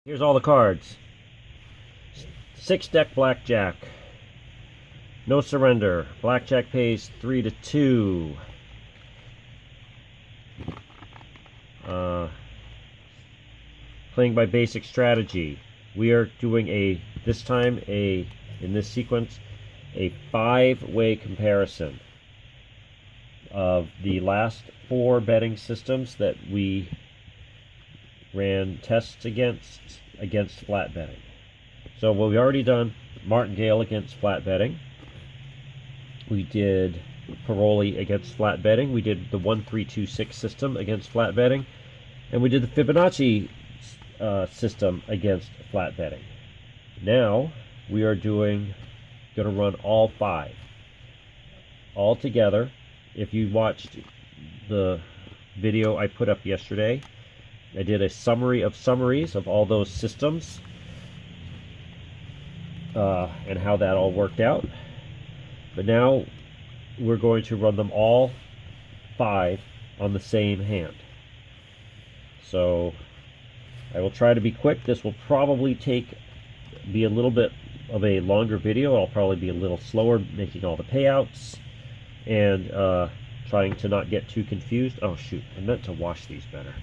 Here's all the cards. 6-deck Blackjack. No surrender. Blackjack pays 3-2. Playing by basic strategy. We are doing this time in this sequence, a 5-way comparison of the last 4 betting systems that we ran tests against flat betting. So what we already done, Martingale against flat betting. We did Paroli against flat betting. We did the 1-3-2-6 system against flat betting, and we did the Fibonacci system against flat betting. Now we are going to run all 5 all together. If you watched the video I put up yesterday, I did a summary of summaries of all those systems and how that all worked out. But now we're going to run them all 5 on the same hand. So I will try to be quick. This will probably be a little bit of a longer video. I'll probably be a little slower making all the payouts and trying to not get too confused. Oh shoot, I meant to wash these better.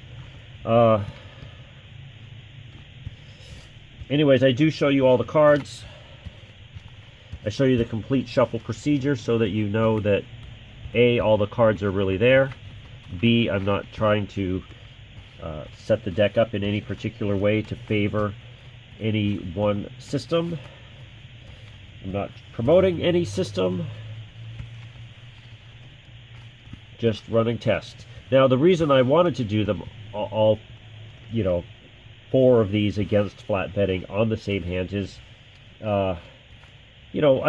Anyways, I do show you all the cards. I show you the complete shuffle procedure so that you know that A, all the cards are really there. B, I'm not trying to set the deck up in any particular way to favor any one system. I'm not promoting any system, just running tests. Now, the reason I wanted to do them all, 4 of these against flat betting on the same hand is, I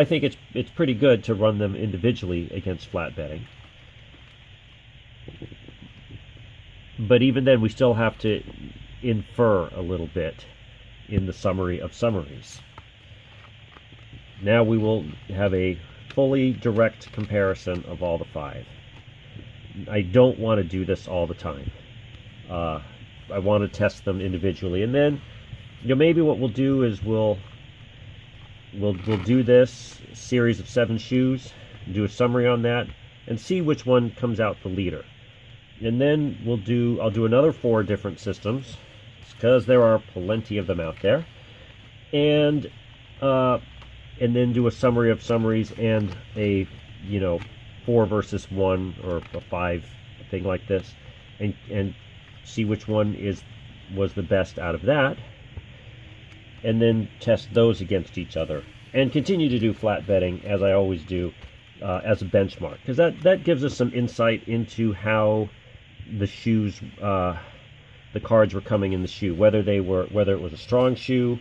think it's pretty good to run them individually against flat betting. But even then, we still have to infer a little bit in the summary of summaries. Now we will have a fully direct comparison of all the 5. I don't want to do this all the time. I want to test them individually, and then maybe what we'll do is we'll do this series of 7 shoes, do a summary on that, and see which one comes out the leader. And then I'll do another 4 different systems, because there are plenty of them out there, and then do a summary of summaries and a 4 versus 1 or a 5 thing like this, and see which one was the best out of that, and then test those against each other, and continue to do flat betting as I always do as a benchmark, because that gives us some insight into how the shoes, the cards were coming in the shoe, whether it was a strong shoe,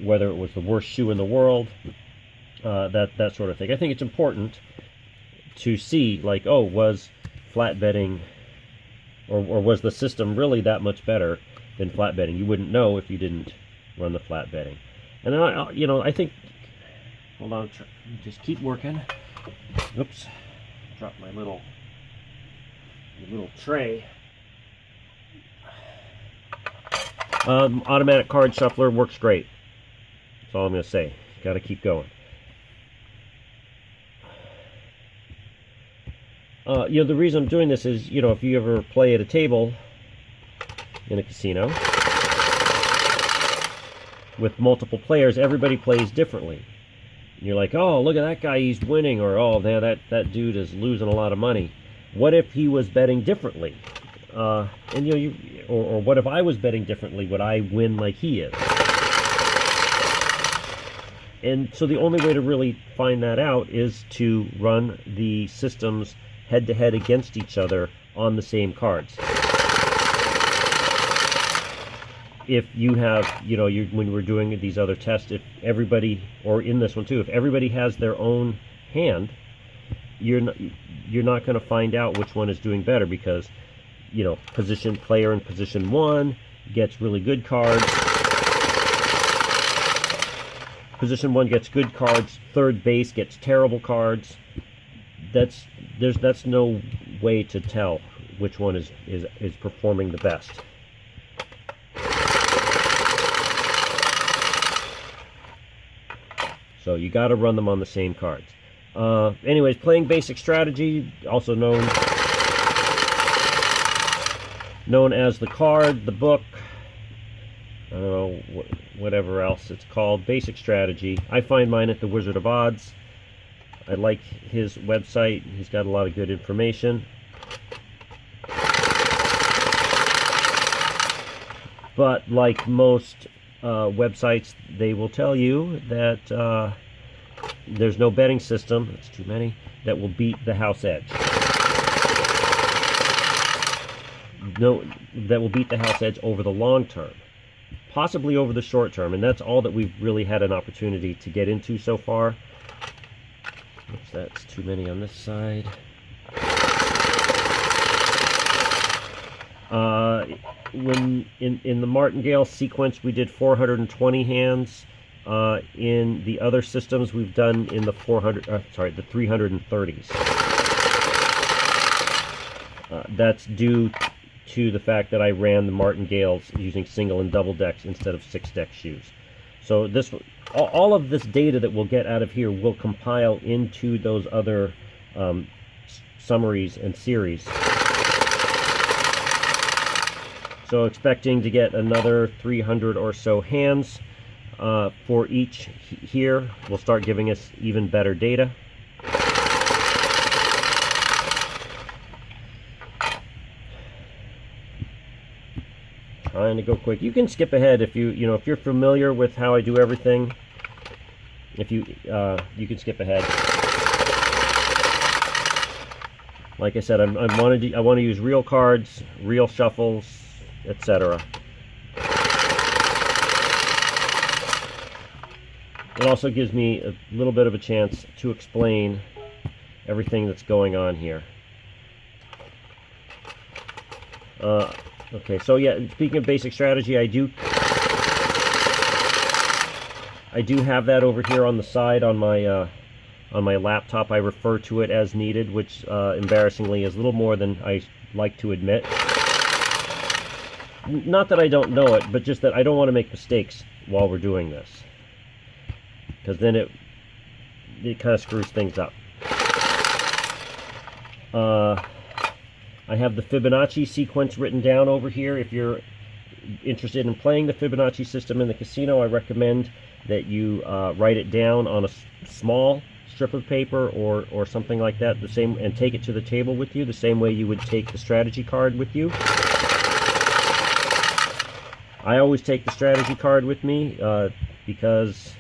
whether it was the worst shoe in the world, that sort of thing. I think it's important to see, like, was flat betting or was the system really that much better than flat betting? You wouldn't know if you didn't run the flat betting. And then I think, hold on, just keep working. Oops, dropped my little tray. Automatic card shuffler works great. That's all I'm going to say. Got to keep going. The reason I'm doing this is, if you ever play at a table in a casino with multiple players, everybody plays differently. And you're like, oh, look at that guy, he's winning, or oh, man, that dude is losing a lot of money. What if he was betting differently? Or what if I was betting differently? Would I win like he is? And so the only way to really find that out is to run the systems head-to-head against each other on the same cards. If you have, when we're doing these other tests, if everybody, or in this one too, if everybody has their own hand, you're not going to find out which one is doing better, because player in position 1 gets really good cards, position 1 gets good cards, third base gets terrible cards. That's no way to tell which one is performing the best. So you got to run them on the same cards. Anyways, playing basic strategy, also known as the card, the book, I don't know, whatever else it's called, basic strategy. I find mine at the Wizard of Odds. I like his website. He's got a lot of good information. But like most websites, they will tell you that there's no betting system, that's too many, that will beat the house edge. No, that will beat the house edge over the long term. Possibly over the short term, and that's all that we've really had an opportunity to get into so far. Oops, that's too many on this side. When in the Martingale sequence, we did 420 hands. In the other systems, we've done in the 330s. That's due to the fact that I ran the Martingales using single and double decks instead of 6-deck shoes. So this, all of this data that we'll get out of here will compile into those other summaries and series. So expecting to get another 300 or so hands for each here. Will start giving us even better data. Trying to go quick. You can skip ahead if if you're familiar with how I do everything. If you can skip ahead. Like I said, I want to use real cards, real shuffles, etc. It also gives me a little bit of a chance to explain everything that's going on here. Okay, so yeah, speaking of basic strategy, I do have that over here on the side on my laptop. I refer to it as needed, which embarrassingly is a little more than I like to admit. Not that I don't know it, but just that I don't want to make mistakes while we're doing this, because then it kind of screws things up. I have the Fibonacci sequence written down over here. If you're interested in playing the Fibonacci system in the casino, I recommend that you write it down on a small strip of paper or something like that, and take it to the table with you, the same way you would take the strategy card with you. I always take the strategy card with me because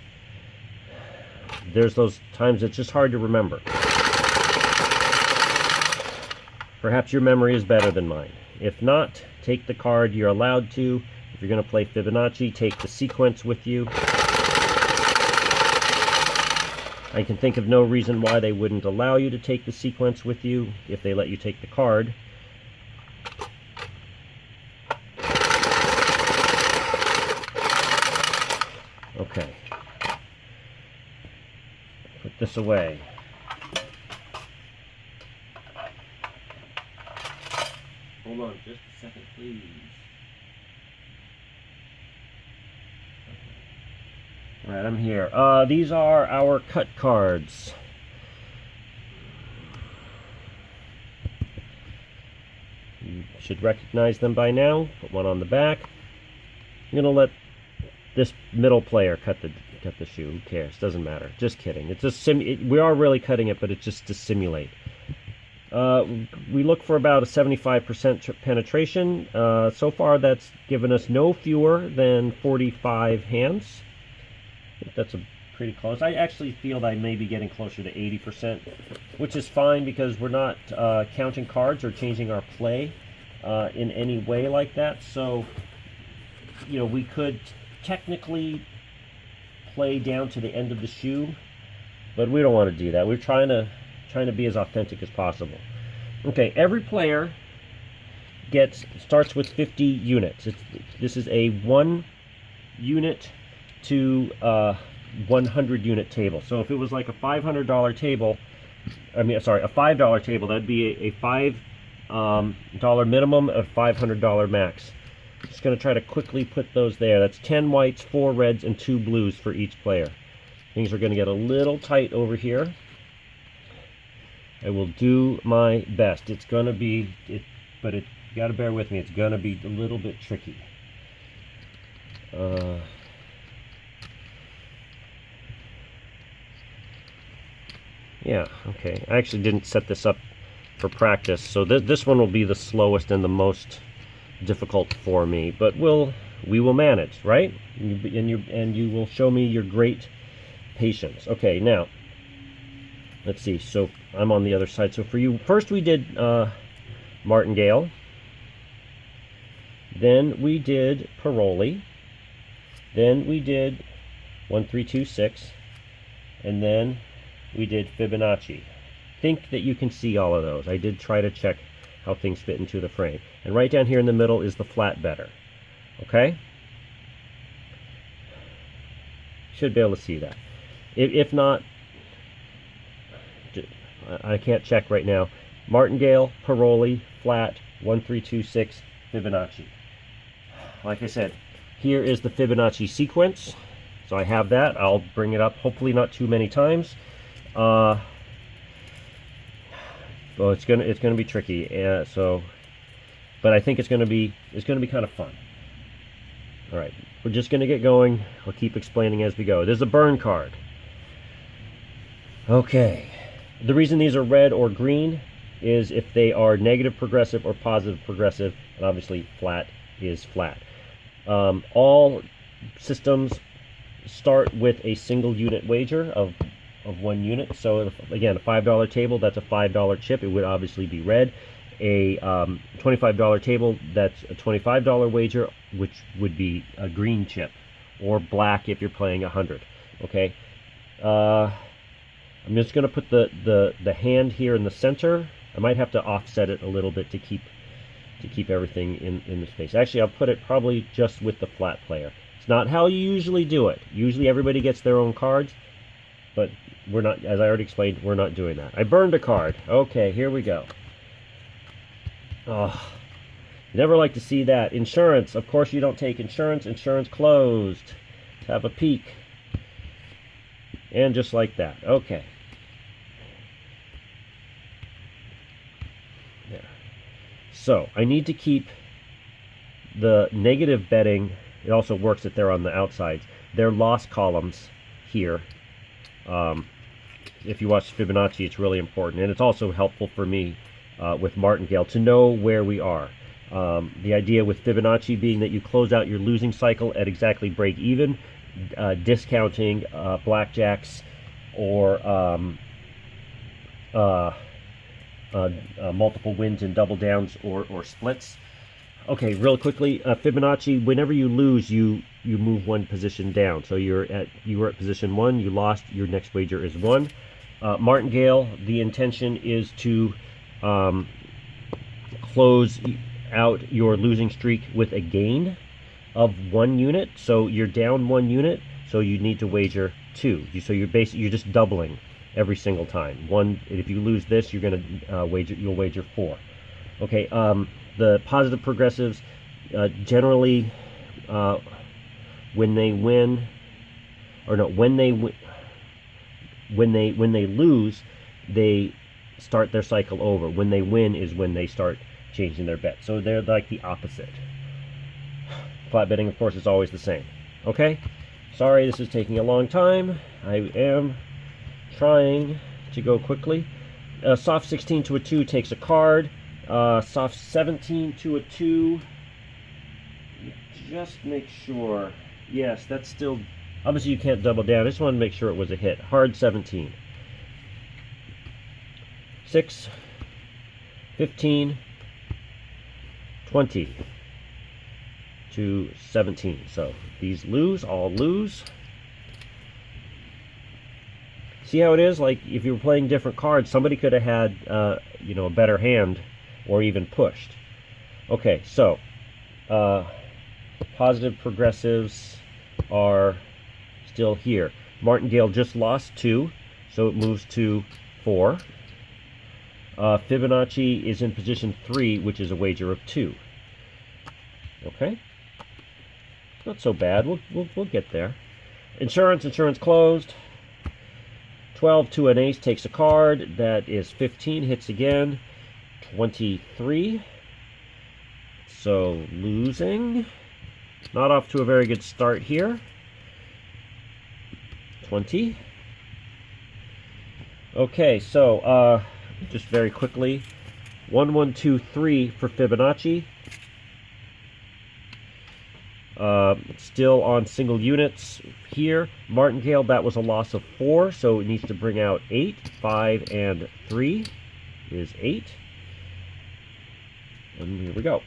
there's those times it's just hard to remember. Perhaps your memory is better than mine. If not, take the card. You're allowed to. If you're going to play Fibonacci, take the sequence with you. I can think of no reason why they wouldn't allow you to take the sequence with you if they let you take the card. Okay. Put this away. Hold on just a second, please. All right, I'm here. These are our cut cards. You should recognize them by now. Put one on the back. I'm gonna let this middle player cut the shoe. Who cares? Doesn't matter. Just kidding. It's just we are really cutting it, but it's just to simulate. We look for about a 75% penetration. So far, that's given us no fewer than 45 hands. I think that's pretty close. I actually feel that I may be getting closer to 80%, which is fine because we're not counting cards or changing our play in any way like that. So, we could technically play down to the end of the shoe, but we don't want to do that. We're trying to be as authentic as possible. Okay, every player starts with 50 units. This is a 1 unit to 100 unit table. So if it was like a $500 table, a $5 table, that'd be a $5 minimum, a $500 max. Just going to try to quickly put those there. That's 10 whites, 4 reds, and 2 blues for each player. Things are going to get a little tight over here. I will do my best. It's going to be, but you got to bear with me. It's going to be a little bit tricky. Yeah, okay. I actually didn't set this up for practice, so this one will be the slowest and the most difficult for me. But we will manage, right? And you will show me your great patience. Okay, now let's see. So I'm on the other side. So for you, first we did Martingale, then we did Paroli, then we did 1, 3, 2, 6, and then we did Fibonacci. Think that you can see all of those. I did try to check how things fit into the frame. And right down here in the middle is the flat better. Okay? Should be able to see that. If not, I can't check right now. Martingale, Paroli, flat, 1, 3, 2, 6, Fibonacci. Like I said, here is the Fibonacci sequence. So I have that. I'll bring it up, hopefully not too many times. Well, it's gonna be tricky. But I think it's gonna be kind of fun. All right, we're just gonna get going. I'll keep explaining as we go. There's a burn card. Okay, the reason these are red or green is if they are negative progressive or positive progressive, and obviously flat is flat. All systems start with a single unit wager of 1 unit. So again, a $5 table, that's a $5 chip. It would obviously be red. A $25 table, that's a $25 wager, which would be a green chip, or black if you're playing 100. Okay. I'm just going to put the hand here in the center. I might have to offset it a little bit to keep everything in the space. Actually, I'll put it probably just with the flat player. It's not how you usually do it. Usually everybody gets their own cards, but we're not, as I already explained, we're not doing that. I burned a card. Okay, here we go. Oh, never like to see that. Insurance. Of course you don't take insurance. Insurance closed. Have a peek. And just like that. Okay. There. So, I need to keep the negative betting. It also works if they're on the outsides. They're loss columns here. If you watch Fibonacci, it's really important. And it's also helpful for me with Martingale to know where we are. The idea with Fibonacci being that you close out your losing cycle at exactly break even, discounting blackjacks or multiple wins and double downs or splits. Okay, real quickly, Fibonacci, whenever you lose, you move 1 position down. So you were at position 1, you lost, your next wager is 1. Martingale, the intention is to close out your losing streak with a gain of 1 unit. So you're down 1 unit, so you need to wager 2. So you're just doubling every single time. If you lose this, you're gonna you'll wager 4. Okay. The positive progressives generally when they win, or no, when they lose, they start their cycle over. When they win is when they start changing their bet. So they're like the opposite. Flat betting, of course, is always the same. Okay? Sorry, this is taking a long time. I am trying to go quickly. Soft 16 to a 2 takes a card. Soft 17 to a 2. Just make sure. Yes, that's still... Obviously, you can't double down. I just want to make sure it was a hit. Hard 17. 6, 15, 20 to 17. So these lose, all lose. See how it is? Like if you were playing different cards, somebody could have had a better hand or even pushed. Okay, so positive progressives are still here. Martingale just lost 2, so it moves to 4. Fibonacci is in position 3, which is a wager of 2. Okay, not so bad. We'll get there. Insurance closed. 12 to an ace takes a card. That is 15. Hits again. 23. So losing. Not off to a very good start here. 20. Okay, so just very quickly. 1, 1, 2, 3 for Fibonacci. Still on single units here. Martingale, that was a loss of 4, so it needs to bring out 8. 5 and 3 is 8. And here we go.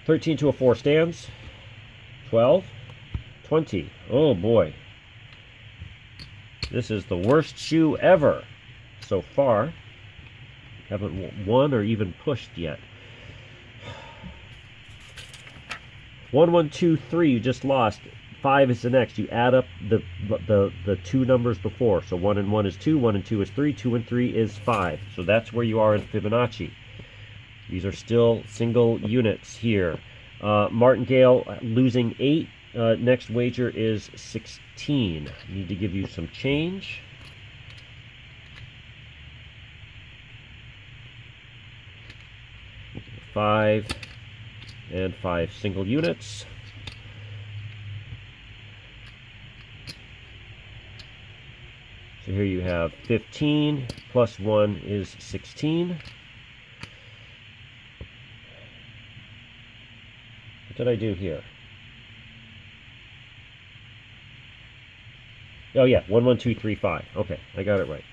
$13 to a 4 stands. 12. 20. Oh boy. This is the worst shoe ever so far. Haven't won or even pushed yet. 1, 1, 2, 3. You just lost. 5 is the next. You add up the two numbers before. So 1 and 1 is 2. 1 and 2 is 3. 2 and 3 is 5. So that's where you are in Fibonacci. These are still single units here. Martingale losing 8. Next wager is 16. Need to give you some change. Five and 5 single units. So here you have 15 plus 1 is 16. What did I do here? Oh yeah, 1, 1, 2, 3, 5. Okay, I got it right.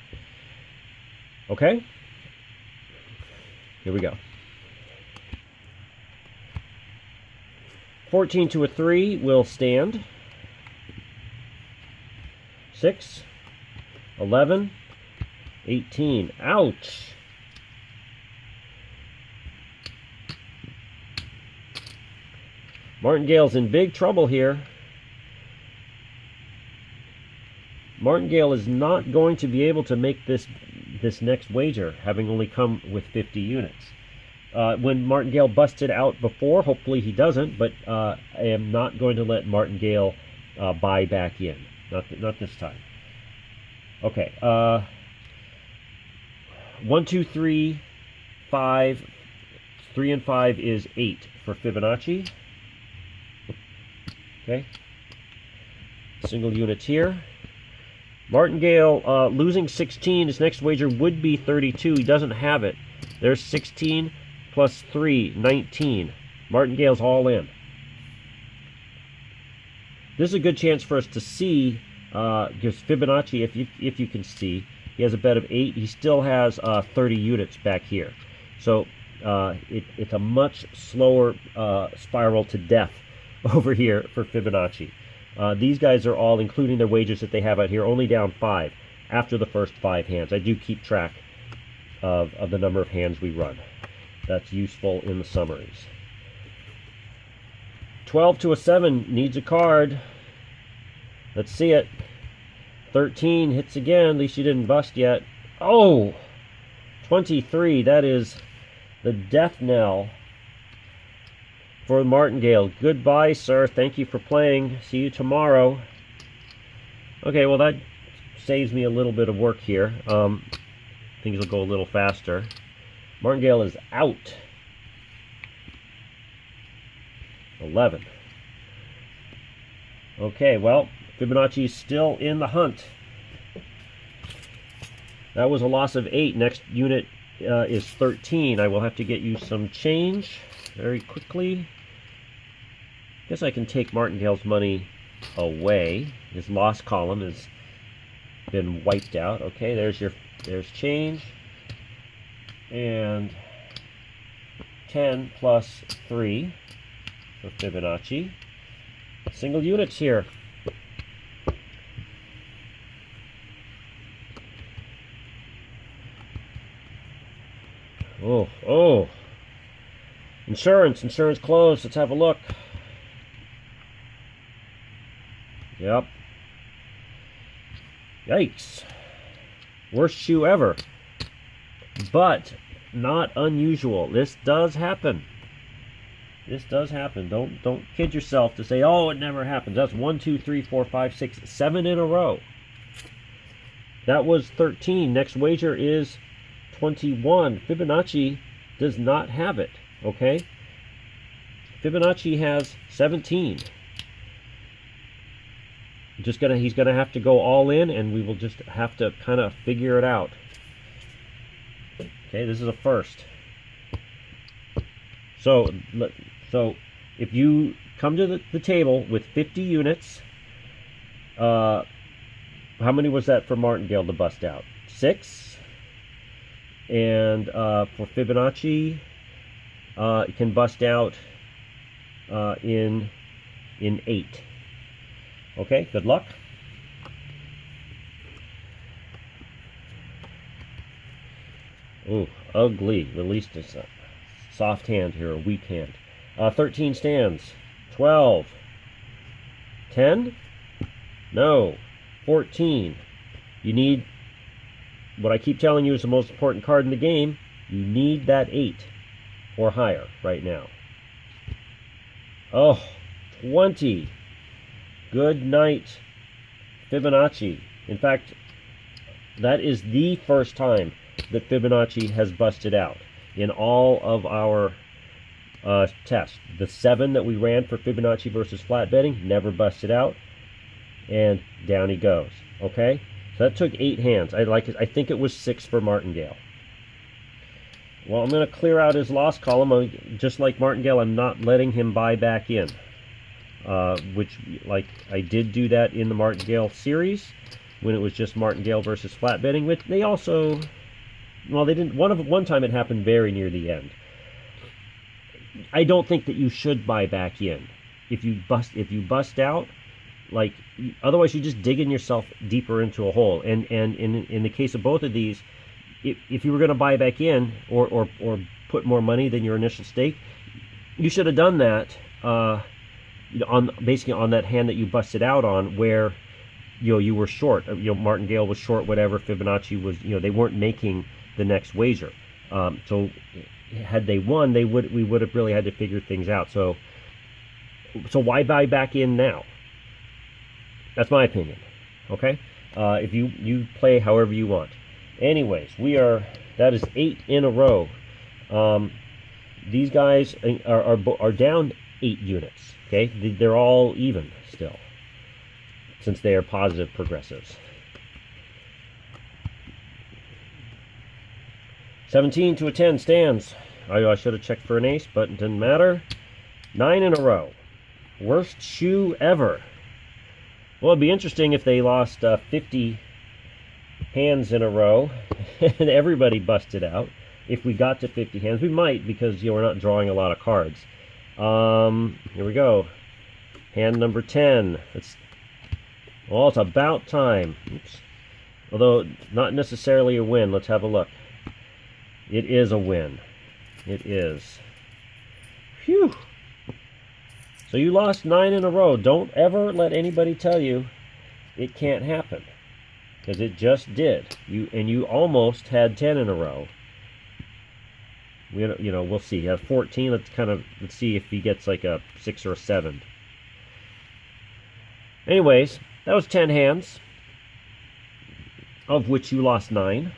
Okay, here we go. 14 to a 3 will stand. 6, 11, 18. Ouch! Martingale's in big trouble here. Martingale is not going to be able to make this next wager, having only come with 50 units. When Martingale busted out before, hopefully he doesn't, but I am not going to let Martingale buy back in. Not this time. Okay. 1, 2, 3, 5. 3 and 5 is 8 for Fibonacci. Okay. Single units here. Martingale losing 16. His next wager would be 32. He doesn't have it. There's 16 plus 3, 19. Martingale's all in. This is a good chance for us to see, because Fibonacci, if you can see, he has a bet of 8. He still has 30 units back here. So it's a much slower spiral to death over here for Fibonacci. These guys are all, including their wagers that they have out here, only down 5 after the first 5 hands. I do keep track of the number of hands we run. That's useful in the summaries. 12 to a 7 needs a card. Let's see it. 13 hits again. At least you didn't bust yet. Oh! 23. That is the death knell for Martingale. Goodbye, sir. Thank you for playing. See you tomorrow. Okay, well that saves me a little bit of work here. Things will go a little faster. Martingale is out. 11. Okay, well, Fibonacci is still in the hunt. That was a loss of 8. Next unit is 13. I will have to get you some change very quickly. Guess I can take Martingale's money away. His loss column has been wiped out. Okay, there's change. And 10 plus 3 for Fibonacci. Single units here. Oh. Insurance closed. Let's have a look. Yep. Yikes. Worst shoe ever. But not unusual. This does happen. This does happen. Don't kid yourself to say, oh, it never happens. That's 1, 2, 3, 4, 5, 6, 7 in a row. That was 13. Next wager is 21. Fibonacci does not have it. Okay? Fibonacci has 17. He's gonna have to go all in, and we will just have to kind of figure it out. Okay, this is a first. So if you come to the table with 50 units, how many was that for Martingale to bust out? 6. And for Fibonacci, it can bust out in 8. Okay, good luck. Ooh, ugly. Released a soft hand here, a weak hand. 13 stands. 12. 10? No. 14. You need, what I keep telling you is the most important card in the game. You need that 8 or higher right now. Oh, 20. Good night, Fibonacci. In fact, that is the first time that Fibonacci has busted out in all of our tests. The 7 that we ran for Fibonacci versus flat betting never busted out, and down he goes. Okay, so that took 8 hands. I think it was 6 for Martingale. Well, I'm going to clear out his loss column. Just like Martingale, I'm not letting him buy back in. Which, like, I did do that in the Martingale series when it was just Martingale versus flat betting. Which they also, well, they didn't. One time it happened very near the end. I don't think that you should buy back in if you bust out. Like, otherwise you're just digging yourself deeper into a hole. And in the case of both of these, if you were going to buy back in or put more money than your initial stake, you should have done that. Basically on that hand that you busted out on, where you were short. Martingale was short, whatever. Fibonacci was, they weren't making the next wager. So had they won, we would have really had to figure things out. So why buy back in now? That's my opinion. Okay, if you play however you want. Anyways, that is 8 in a row. These guys are down 8 units. Okay, they're all even still, since they are positive progressives. 17 to a 10 stands. I should have checked for an ace, but it didn't matter. 9 in a row. Worst shoe ever. Well, it'd be interesting if they lost 50 hands in a row and everybody busted out. If we got to 50 hands, we might, because we're not drawing a lot of cards. Here we go. Hand number 10. It's about time. Oops. Although not necessarily a win. Let's have a look. It is a win. It is. Phew. So you lost 9 in a row. Don't ever let anybody tell you it can't happen, because it just did. You almost had 10 in a row. We'll see. You have 14. Let's see if he gets like a 6 or a 7. Anyways, that was 10 hands, of which you lost 9.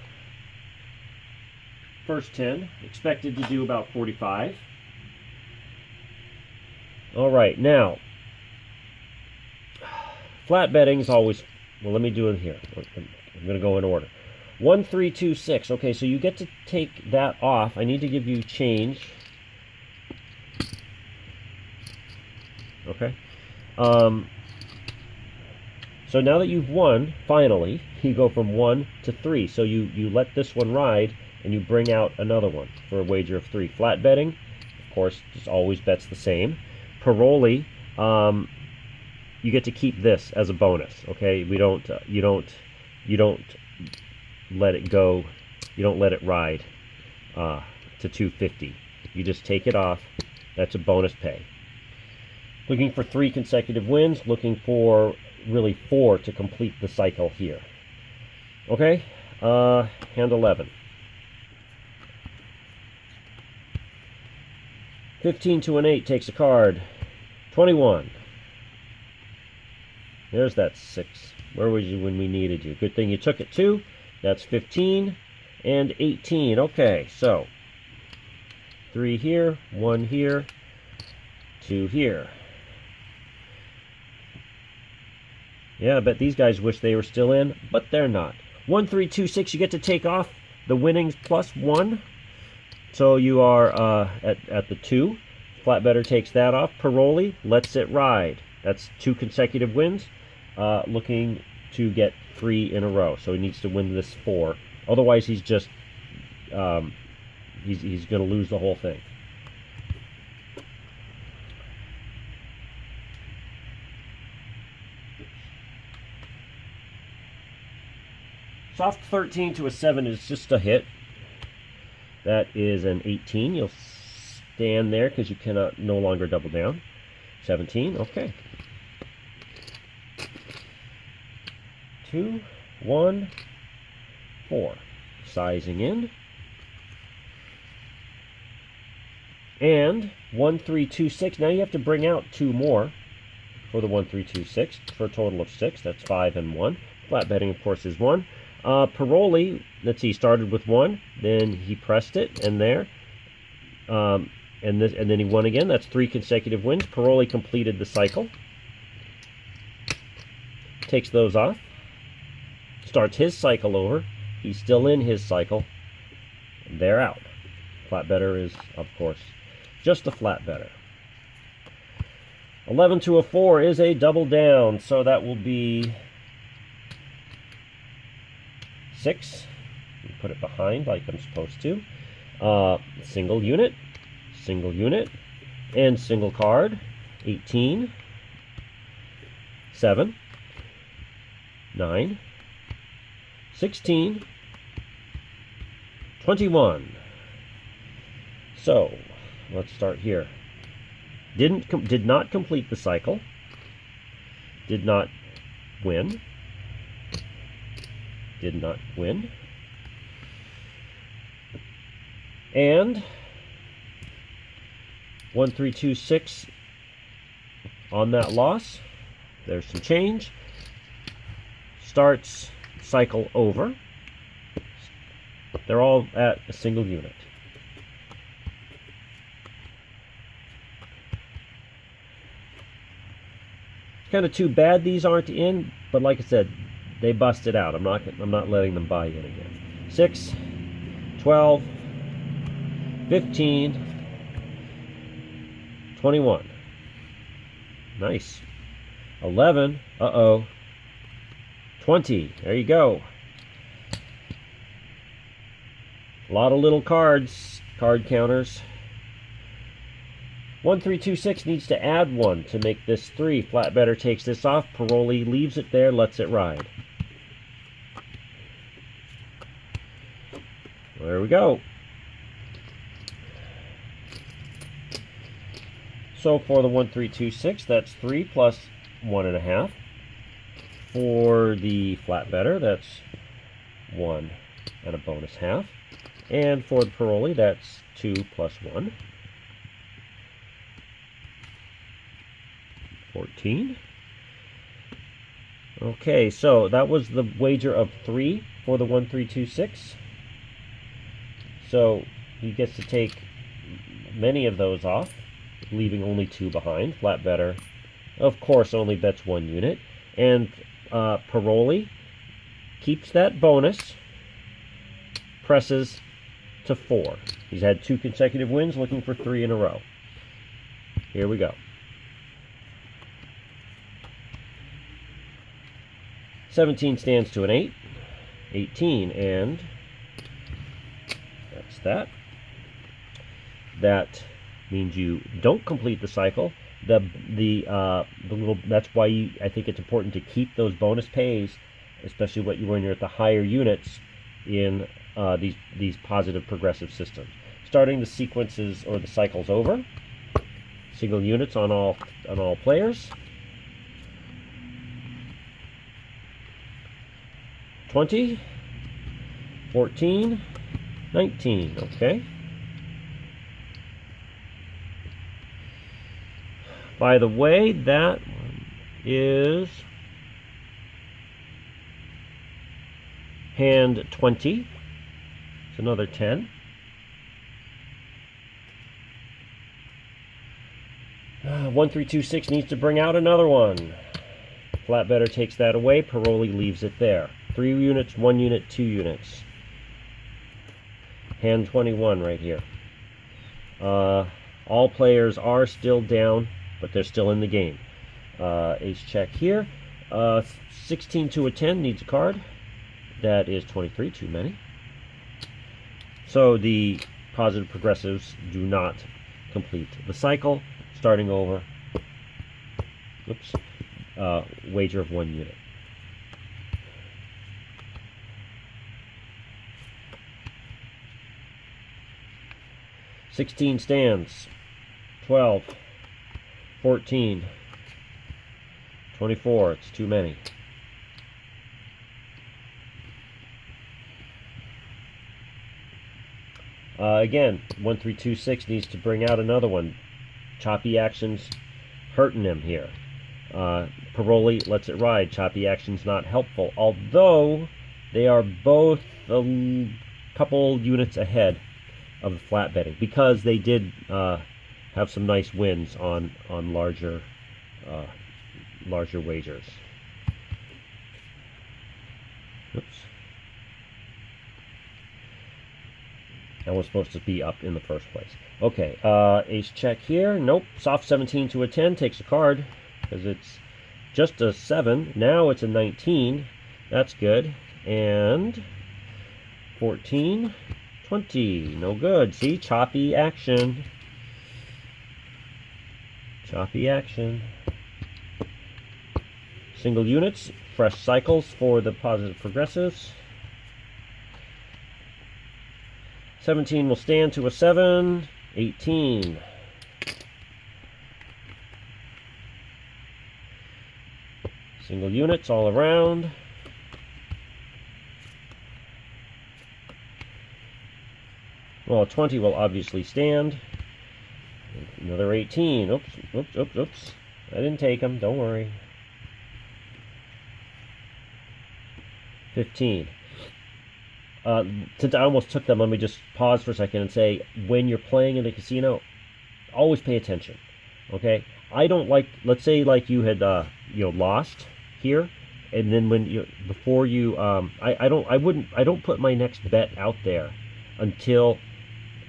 First 10, expected to do about 45. All right, now, flat betting is always, well, let me do it here. I'm going to go in order. 1, 3, 2, 6. Okay, so you get to take that off. I need to give you change. Okay. So now that you've won, finally, you go from 1 to 3. So you let this one ride, and you bring out another one for a wager of 3. Flat betting, of course, just always bets the same. Paroli, you get to keep this as a bonus. Okay, you don't let it go. You don't let it ride to 250. You just take it off. That's a bonus pay. Looking for 3 consecutive wins. Looking for really 4 to complete the cycle here. Okay, hand 11. 15 to an 8 takes a card. 21. There's that 6. Where was you when we needed you? Good thing you took it too. That's 15 and 18. Okay, so 3 here, 1 here, 2 here. Yeah, I bet these guys wish they were still in, but they're not. 1, 3, 2, 6, you get to take off the winnings plus 1. So you are at the 2. Flat better takes that off. Paroli lets it ride. That's 2 consecutive wins. Looking to get 3 in a row. So he needs to win this 4. Otherwise, he's just he's going to lose the whole thing. Soft 13 to a 7 is just a hit. That is an 18. You'll stand there because you cannot no longer double down. 17, okay. 2, 1, 4. Sizing in. And 1, 3, 2, 6. Now you have to bring out 2 more for the 1, 3, 2, 6 for a total of 6. That's 5 and 1. Flat betting, of course, is 1. Paroli, let's see, started with 1, then he pressed it, and there, and then he won again. That's 3 consecutive wins. Paroli completed the cycle. Takes those off. Starts his cycle over. He's still in his cycle. And they're out. Flat better is, of course, just a flat better. 11 to a 4 is a double down, so that will be 6. Put it behind like I'm supposed to. Single unit, and single card. 18, 7, 9, 16, 21. So let's start here. Did not complete the cycle. Did not win. Did not win. And 1, 3, 2, 6 on that loss. There's some change. Starts cycle over. They're all at a single unit. Kind of too bad these aren't in, but like I said, they busted out. I'm not letting them buy in again. 6, 12, 15, 21. Nice. 11. Uh-oh. 20. There you go. A lot of little cards, card counters. 1, 3, 2, 6 needs to add 1 to make this 3. Flat better takes this off. Paroli leaves it there, lets it ride. There we go. So for the 1, 3, 2, 6, that's 3 plus 1.5. For the flat better, that's 1 and a bonus half. And for the Paroli, that's 2 plus 1. 14. Okay, so that was the wager of 3 for the 1, 3, 2, 6. So he gets to take many of those off, leaving only 2 behind. Flat better, of course, only bets 1 unit. And Paroli keeps that bonus, presses to 4. He's had 2 consecutive wins, looking for 3 in a row. Here we go. 17 stands to an 8. 18, and that's that. That means you don't complete the cycle. The little, that's why I think it's important to keep those bonus pays, especially when you're at the higher units in these positive progressive systems. Starting the sequences or the cycles over. Single units on all players. 20, 14, 19, okay. By the way, that is hand 20. It's another 10. 1, 3, 2, 6 needs to bring out another one. Flat better takes that away. Paroli leaves it there. 3 units, 1 unit, 2 units. Hand 21 right here. All players are still down, but they're still in the game. Ace check here. 16 to a 10 needs a card. That is 23, too many. So the positive progressives do not complete the cycle. Starting over. Oops. Wager of 1 unit. $16 stands. 12. 14. 24. It's too many. Again, 1, 3, 2, 6 needs to bring out another one. Choppy actions hurting him here. Paroli lets it ride. Choppy actions not helpful. Although they are both a couple units ahead of the flat betting because they did have some nice wins on larger wagers. Oops. That was supposed to be up in the first place. Okay, ace check here. Nope. Soft 17 to a 10 takes a card because it's just a 7. Now it's a 19. That's good. And 14, 20. No good. See? Choppy action. Choppy action. Single units. Fresh cycles for the positive progressives. 17 will stand to a 7. 18. Single units all around. Well, 20 will obviously stand. Another 18. Oops, oops, oops, oops. I didn't take them, don't worry. 15. Since I almost took them, let me just pause for a second and say, when you're playing in a casino, always pay attention. Okay, I don't like. Let's say like you had lost here, and then when you I don't put my next bet out there until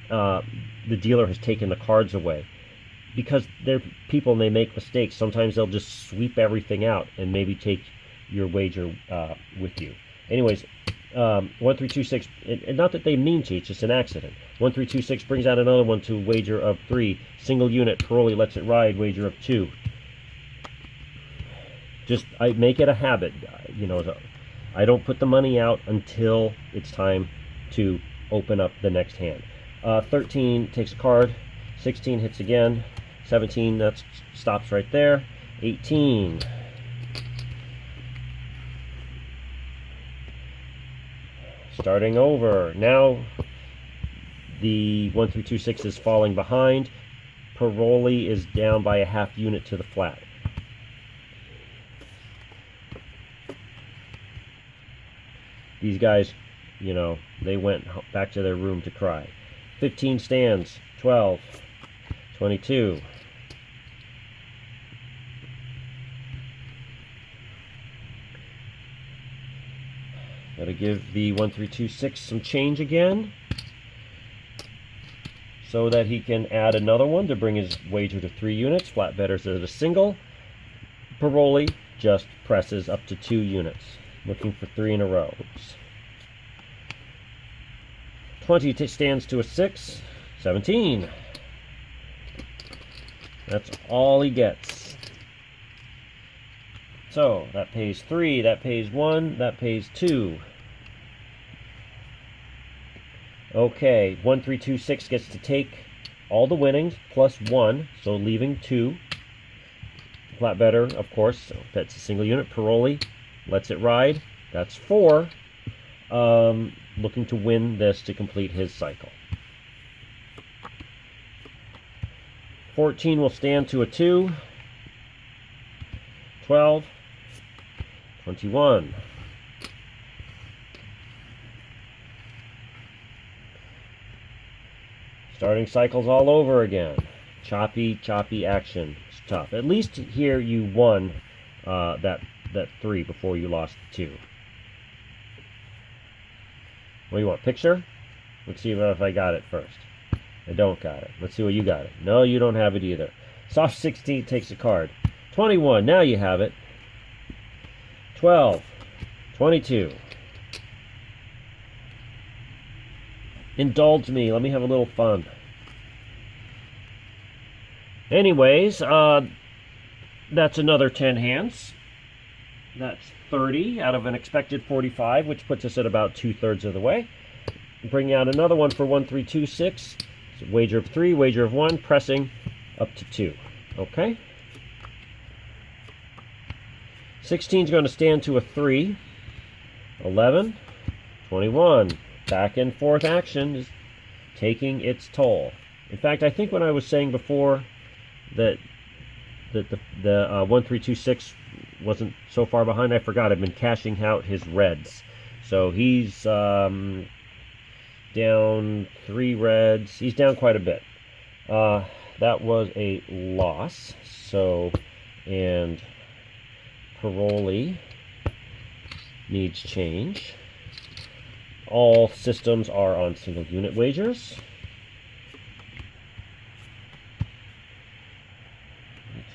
the dealer has taken the cards away, because they're people and they make mistakes. Sometimes they'll just sweep everything out and maybe take your wager with you. Anyways. 1, 3, 2, 6, and not that they mean to, it's just an accident. 1, 3, 2, 6 brings out another one to wager of 3. Single unit, Paroli lets it ride, wager of 2. Just, I make it a habit, I don't put the money out until it's time to open up the next hand. 13 takes a card, 16 hits again, 17, that stops right there, 18. Starting over. Now the 1, 3, 2, 6 is falling behind. Paroli is down by a half unit to the flat. These guys, they went back to their room to cry. 15 stands. 12. 22. Gotta give the 1, 3, 2, 6 some change again so that he can add another one to bring his wager to 3 units. Flat betters at a single. Paroli just presses up to 2 units, looking for 3 in a row. Oops. 20 stands to a 6. 17. That's all he gets. So that pays 3, that pays 1, that pays 2. Okay, 1, 3, 2, 6 gets to take all the winnings plus 1, so leaving 2. Flat better, of course, so that's a single unit. Paroli lets it ride. That's 4. Looking to win this to complete his cycle. 14 will stand to a 2. 12, 21. Starting cycles all over again. Choppy action. It's tough. At least here you won that 3 before you lost 2. What do you want? Picture? Let's see if I got it first. I don't got it. Let's see what you got it. No, you don't have it either. Soft 16 takes a card. 21. Now you have it. 12. 22. Indulge me. Let me have a little fun. Anyways, that's another 10 hands. That's 30 out of an expected 45, which puts us at about 2/3 of the way. Bring out another one for 1, 3, 2, 6. So wager of 3, wager of 1, pressing up to 2. Okay. 16 is going to stand to a 3. 11, 21. Back and forth action is taking its toll. In fact, I think when I was saying before that the 1, 3, 2, 6 wasn't so far behind, I forgot. I've been cashing out his reds. So he's down 3 reds. He's down quite a bit. That was a loss. So, and Paroli needs change. All systems are on single unit wagers.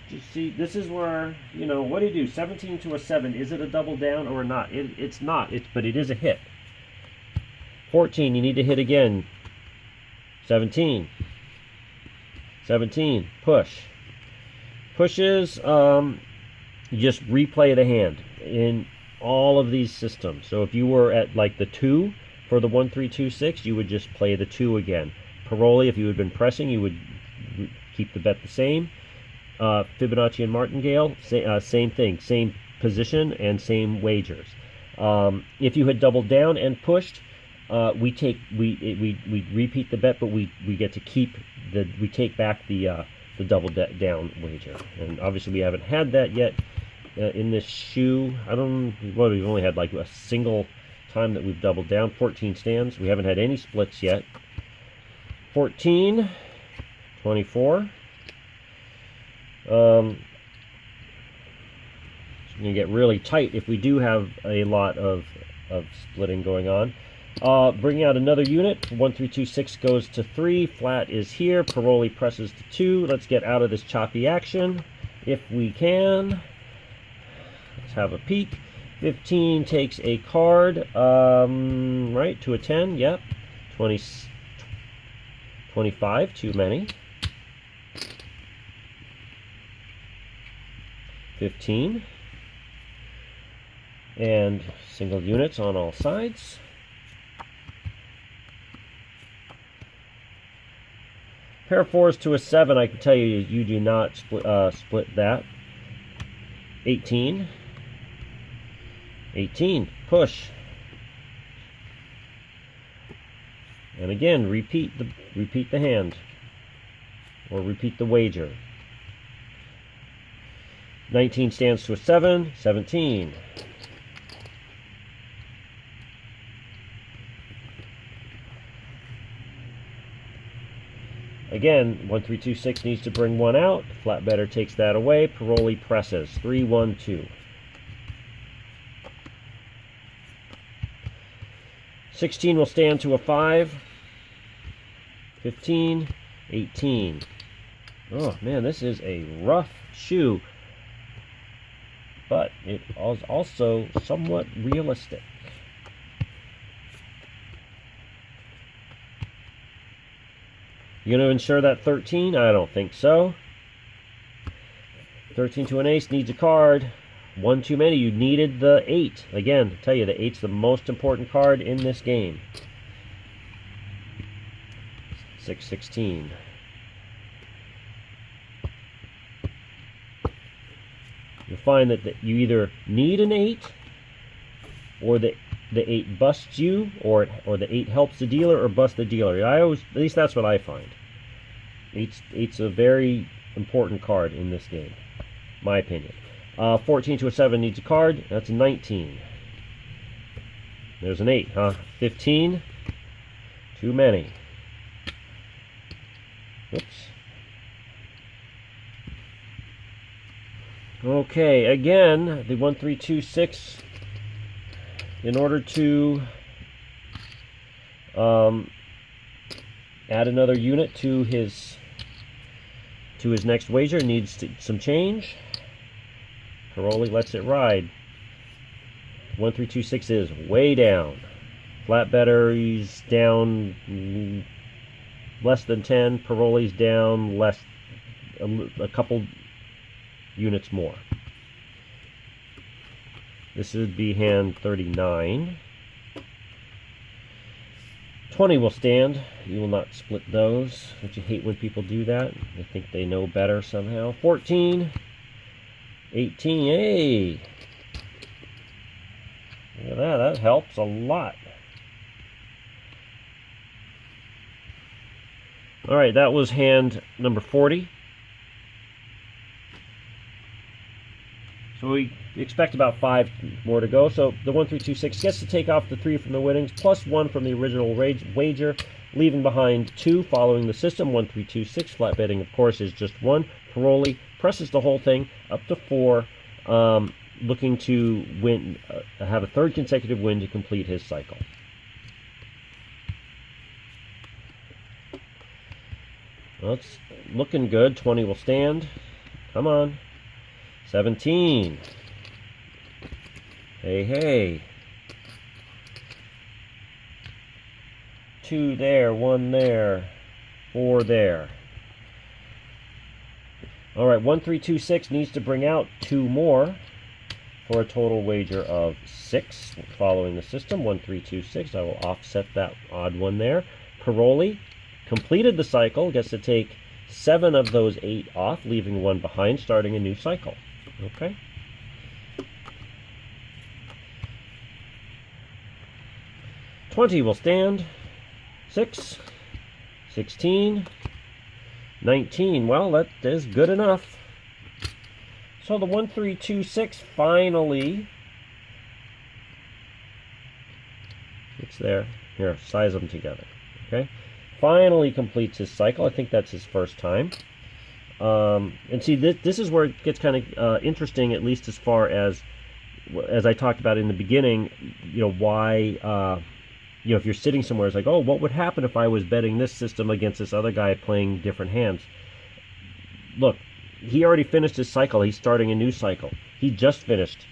You see, this is where, you know, what do you do? 17 to a 7. Is it a double down or not? It's not, but it is a hit. 14, you need to hit again. 17. 17, push. Pushes, you just replay the hand in all of these systems. So if you were at like the 2 for the 1, 3, 2, 6, you would just play the 2 again. Paroli, if you had been pressing, you would keep the bet the same. Fibonacci and Martingale, same thing, same position and same wagers. If you had doubled down and pushed, we repeat the bet, but we get to keep we take back the double down wager. And obviously we haven't had that yet in this shoe. We've only had like a single time that we've doubled down. 14 stands. We haven't had any splits yet. 14, 24. It's going to get really tight if we do have a lot of splitting going on. Bringing out another unit. 1, 3, 2, 6 goes to 3. Flat is here. Paroli presses to 2. Let's get out of this choppy action if we can. Let's have a peek. 15 takes a card. Right, to a 10. Yep. 20, 25, too many. 15. And single units on all sides. Pair of 4s to a 7, I can tell you, you do not split that. 18. 18, push. And again, repeat the hand. Or repeat the wager. 19 stands to a 7, 17. Again, 1, 3, 2, 6 needs to bring 1 out. Flat better takes that away. Paroli presses. 3, 1, 2. 16 will stand to a 5. 15, 18. Oh man, this is a rough shoe, but it is also somewhat realistic. You going to insure that 13? I don't think so. 13 to an ace needs a card. 1 too many. You needed the 8. Again, I tell you, the 8's the most important card in this game. 6, 16. You'll find that you either need an 8, or the 8 busts you, or the 8 helps the dealer, or busts the dealer. At least that's what I find. 8's a very important card in this game, my opinion. 14 to a 7 needs a card. That's a 19. There's an 8, huh? 15. Too many. Oops. Okay, again, the 1, 3, 2, 6. In order to add another unit to his next wager, needs some change. Paroli lets it ride. 1, 3, 2, 6 is way down. Flat better, he's down less than 10. Paroli's down less, a couple units more. This would be hand 39. 20 will stand. You will not split those. Don't you hate when people do that? They think they know better somehow. 14. 18. Hey! Look at that. That helps a lot. Alright, that was hand number 40. So we expect about 5 more to go. So the 1, 3, 2, 6 gets to take off the 3 from the winnings, plus 1 from the original wager, leaving behind 2 following the system. 1, 3, 2, 6. Flat betting, of course, is just 1. Paroli presses the whole thing up to 4, looking to win, have a third consecutive win to complete his cycle. Well, it's looking good. 20 will stand. Come on. 17. Hey, hey. 2 there, 1 there, 4 there. All right, 1, 3, 2, 6 needs to bring out 2 more for a total wager of 6 following the system. 1, 3, 2, 6. I will offset that odd one there. Paroli completed the cycle, gets to take 7 of those 8 off, leaving 1 behind, starting a new cycle. Okay. $20 will stand. 6, 16, 19. Well, that is good enough. So the 1, 3, 2, 6 finally. It's there. Here, size them together. Okay. Finally completes his cycle. I think that's his first time. And see, this is where it gets kind of interesting, at least as far as I talked about in the beginning, you know, why, you know, if you're sitting somewhere, it's like, oh, what would happen if I was betting this system against this other guy playing different hands? Look, he already finished his cycle. He's starting a new cycle. He just finished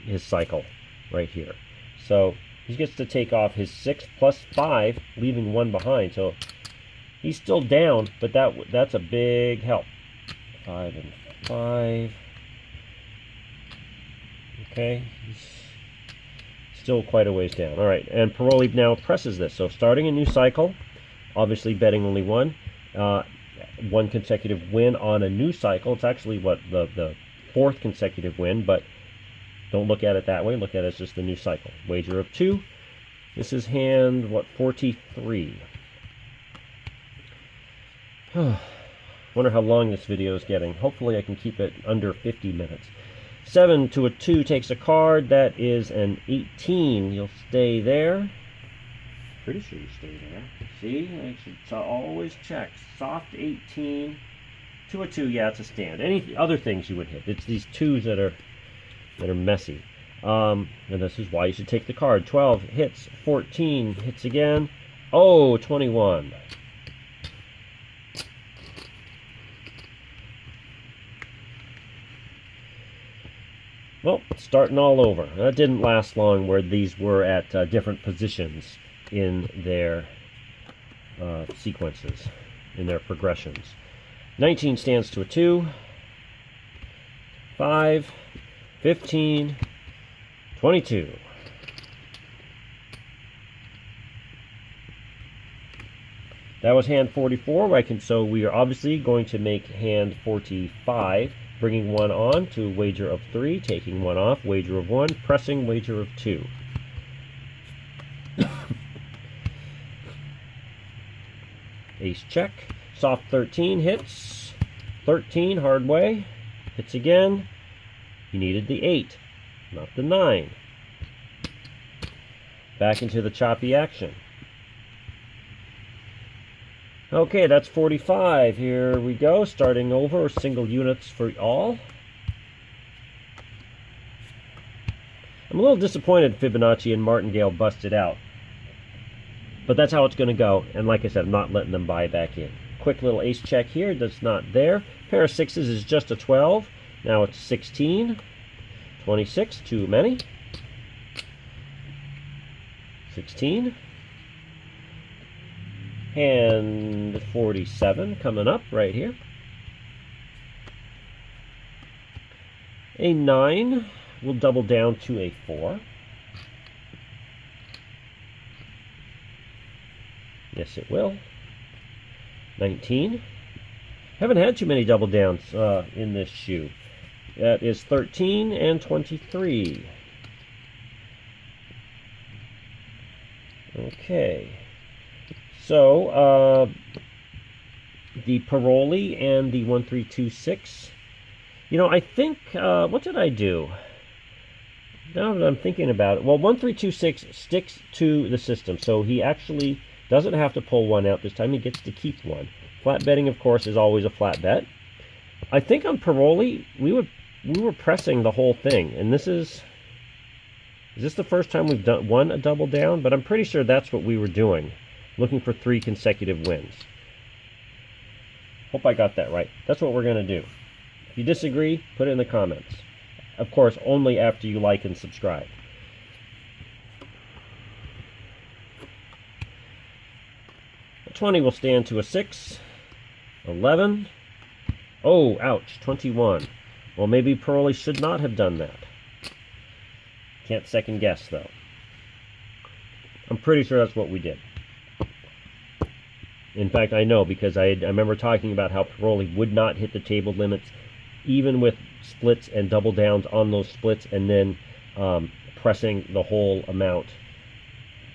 his cycle right here. So he gets to take off his 6 plus 5, leaving 1 behind. So he's still down, but that's a big help. 5 and 5. Okay, he's still quite a ways down. All right, and Paroli now presses this. So starting a new cycle, obviously betting only 1. 1 consecutive win on a new cycle. It's actually what the 4th consecutive win, but don't look at it that way. Look at it as just the new cycle. Wager of 2. This is hand, what, 43. Wonder how long this video is getting. Hopefully I can keep it under 50 minutes. 7 to a 2 takes a card. That is an 18. You'll stay there. Pretty sure you stay there. See? I should always check. Soft 18 to a 2. Yeah, it's a stand. Any other things you would hit. It's these 2s that are messy. And this is why you should take the card. 12 hits. 14 hits again. Oh, 21. Well, starting all over. That didn't last long where these were at different positions in their sequences, in their progressions. 19 stands to a 2. 5, 15, 22. That was hand 44. So we are obviously going to make hand 45. Bringing 1 on to wager of 3, taking 1 off, wager of 1, pressing wager of 2. Ace check. Soft 13 hits. 13 hard way. Hits again. He needed the 8, not the 9. Back into the choppy action. Okay, that's 45. Here we go, starting over, single units for all. I'm a little disappointed Fibonacci and Martingale busted out. But that's how it's going to go. And like I said, I'm not letting them buy back in. Quick little ace check here. That's not there. Pair of sixes is just a 12. Now it's 16. 26. Too many. 16. And 47 coming up right here. A 9 will double down to a 4. Yes, it will. 19. Haven't had too many double downs in this shoe. That is 13 and 23. Okay. So, the Paroli and the 1326. You know, I think, what did I do? Now that I'm thinking about it, well, 1326 sticks to the system, so he actually doesn't have to pull one out this time. He gets to keep one. Flat betting, of course, is always a flat bet. I think on Paroli, we were pressing the whole thing, and this is this the first time we've won a double down? But I'm pretty sure that's what we were doing, looking for 3 consecutive wins. Hope I got that right. That's what we're going to do. If you disagree, put it in the comments. Of course, only after you like and subscribe. A 20 will stand to a 6. 11. Oh, ouch, 21. Well, maybe Paroli should not have done that. Can't second guess, though. I'm pretty sure that's what we did. In fact, I know, because I remember talking about how Paroli would not hit the table limits, even with splits and double downs on those splits, and then pressing the whole amount.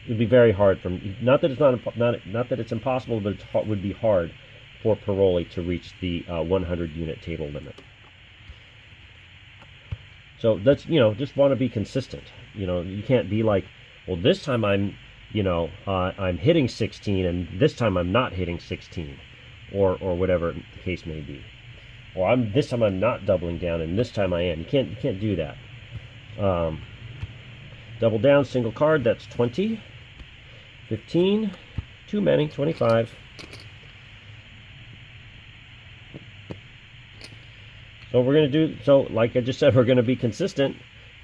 It would be very hard for him. Not that it's not that it's impossible, but it would be hard for Paroli to reach the 100 unit table limit. So that's, just want to be consistent. You can't be like, well, this time I'm hitting 16, and this time I'm not hitting 16, or whatever the case may be. Or this time I'm not doubling down, and this time I am. You can't do that. Double down, single card, that's 20. 15, too many, 25. So we're going to do, like I just said, we're going to be consistent.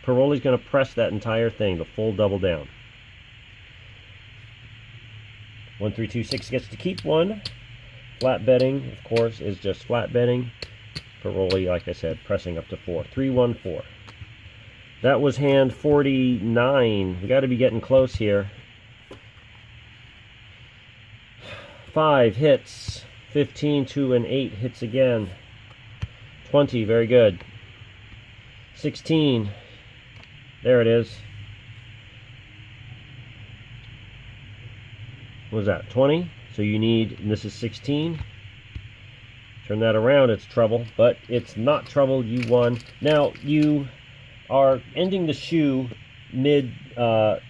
Paroli's going to press that entire thing, the full double down. 1326 gets to keep one. Flat betting, of course, is just flat betting. Paroli, like I said, pressing up to 4. 314. That was hand 49. We got to be getting close here. 5 hits. 15, 2, and 8 hits again. 20, very good. 16. There it is. What was that? 20? So you need, and this is 16. Turn that around, it's trouble. But it's not trouble, you won. Now, you are ending the shoe mid, so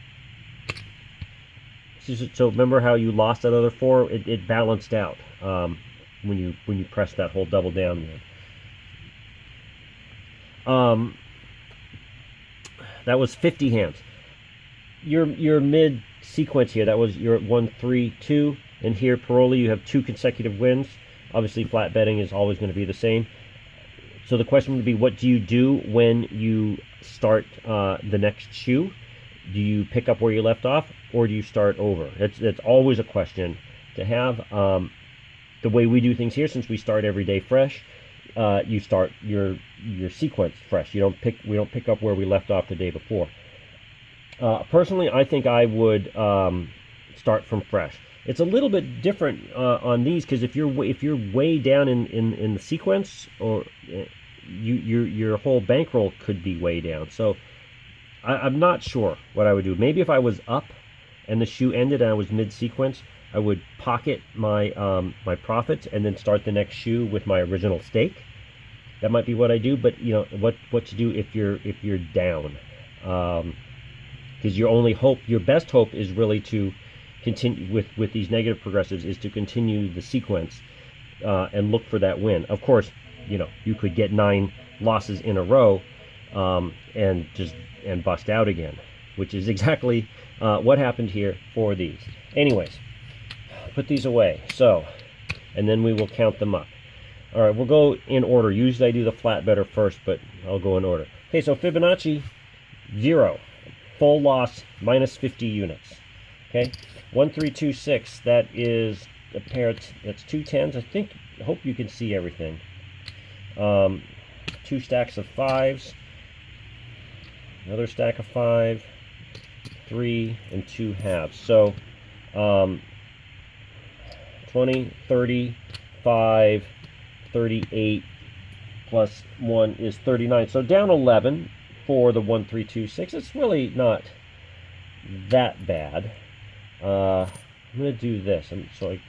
remember how you lost that other 4? It balanced out when you pressed that whole double down there. That was 50 hands. Your mid sequence here, that was your 1, 3, 2, and here Paroli, you have 2 consecutive wins. Obviously, flat betting is always going to be the same. So the question would be, what do you do when you start the next shoe? Do you pick up where you left off, or do you start over? It's always a question to have. The way we do things here, since we start every day fresh, you start your sequence fresh. We don't pick up where we left off the day before. Personally, I think I would start from fresh. It's a little bit different on these, because if you're way down in the sequence, or your whole bankroll could be way down. So I'm not sure what I would do. Maybe if I was up and the shoe ended and I was mid-sequence, I would pocket my my profits and then start the next shoe with my original stake. That might be what I do, but you know what to do if you're down, because your best hope is really to continue with these negative progressives, is to continue the sequence and look for that win. Of course, you know, you could get 9 losses in a row and bust out again, which is exactly what happened here for these. Anyways, put these away. So, and then we will count them up. All right, we'll go in order. Usually I do the flat better first, but I'll go in order. Okay, so Fibonacci 0, full loss, minus 50 units. Okay, 1326. That is a pair. That's 2 10s. I hope you can see everything. 2 stacks of 5s. Another stack of 5. 3 and 2 halves. So 20, 30, 5, 38 plus 1 is 39. So down 11 for the 1326. It's really not that bad. I'm going to do this so I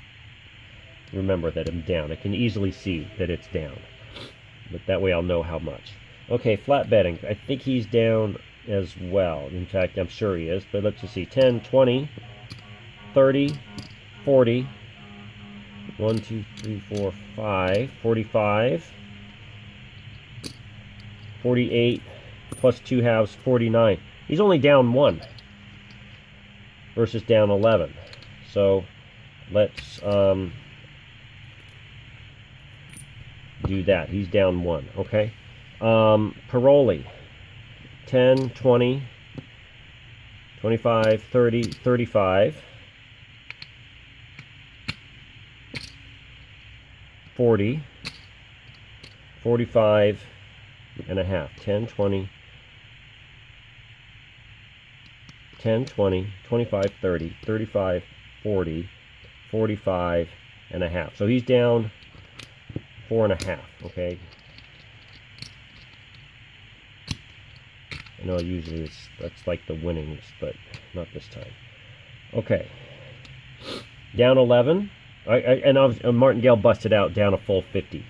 remember that I'm down. I can easily see that it's down, but that way I'll know how much. Okay, flat betting. I think he's down as well. In fact, I'm sure he is, but let's just see. 10, 20, 30, 40, 1, 2, 3, 4, 5, 45, 48, plus 2 halves, 49. He's only down 1 versus down 11. So let's do that. He's down 1. Okay. Paroli. 10, 20, 25, 30, 35, 40, 45 and a half. 10, 20, 10, 20, 25, 30, 35, 40, 45 and a half. So he's down 4 and a half. Okay. I know usually that's like the winnings, but not this time. Okay. Down 11. And Martingale busted out down a full 50.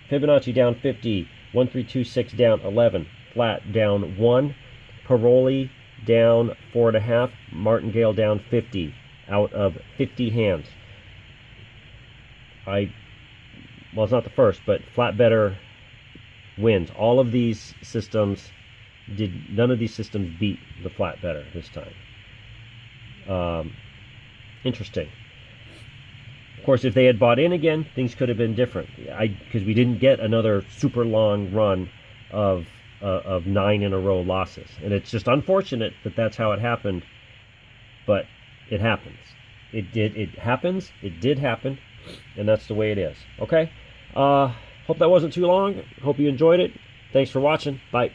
Fibonacci down 50. 1326 down 11. Flat down 1. Paroli down 4.5. Martingale down 50 out of 50 hands. Well, it's not the first, but flat better wins. All of these systems none of these systems beat the flat better this time. Interesting. Of course, if they had bought in again, things could have been different. Because we didn't get another super long run of 9 in a row losses, and it's just unfortunate that that's how it happened. But it happens. It happens. It did happen, and that's the way it is. Okay. Hope that wasn't too long. Hope you enjoyed it. Thanks for watching. Bye.